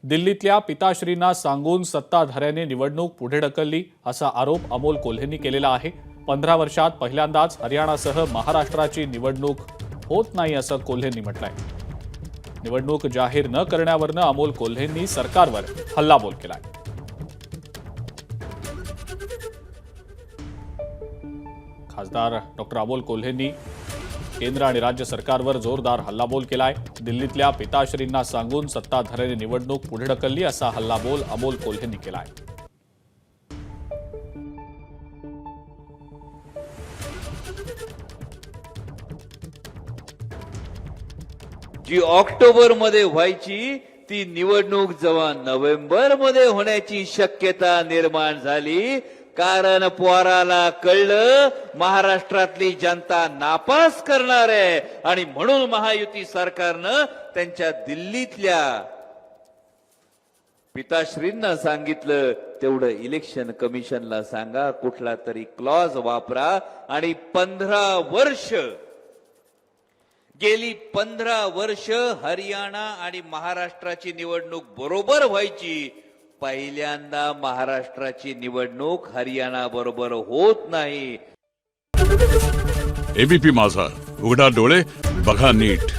दिल्लीतल्या पिताश्रींना सांगून सत्ताधाऱ्यांनी निवडणूक पुढे ढकलली असा आरोप अमोल कोल्हेंनी केलेला आहे। 15 वर्षात पहिल्यांदाच हरियाणासह महाराष्ट्राची निवडणूक होत नाही असं कोल्हेंनी म्हटलंय। निवडणूक जाहीर न करण्यावरून अमोल कोल्हेंनी सरकारवर हल्लाबोल केलाय। खासदार डॉक्टर अमोल कोल्हेंनी केंद्र आणि राज्य सरकारवर जोरदार हल्लाबोल केलाय। दिल्लीतल्या पिताश्रींना सांगून सत्ताधाऱ्यांनी निवडणूक पुढे ढकलली असा हल्लाबोल अमोल कोल्हेंनी केलाय। जी ऑक्टोबर मध्ये व्हायची ती निवडणूक जेव्हा नोव्हेंबर मध्ये होण्याची शक्यता निर्माण झाली, कारण पोराला कळलं महाराष्ट्रातली जनता नापास करणार आहे आणि म्हणून महायुती सरकारनं त्यांच्या दिल्लीतल्या पिताश्रींना सांगितलं तेवढं इलेक्शन कमिशनला सांगा, कुठला तरी क्लॉज वापरा आणि 15 वर्ष गेली 15 वर्ष हरियाणा आणि महाराष्ट्राची निवडणूक बरोबर व्हायची, पहिल्यांदा महाराष्ट्राची निवडणूक हरियाणा बरोबर होत नाही। एबीपी माझा, उघडा डोळे बघा नीट।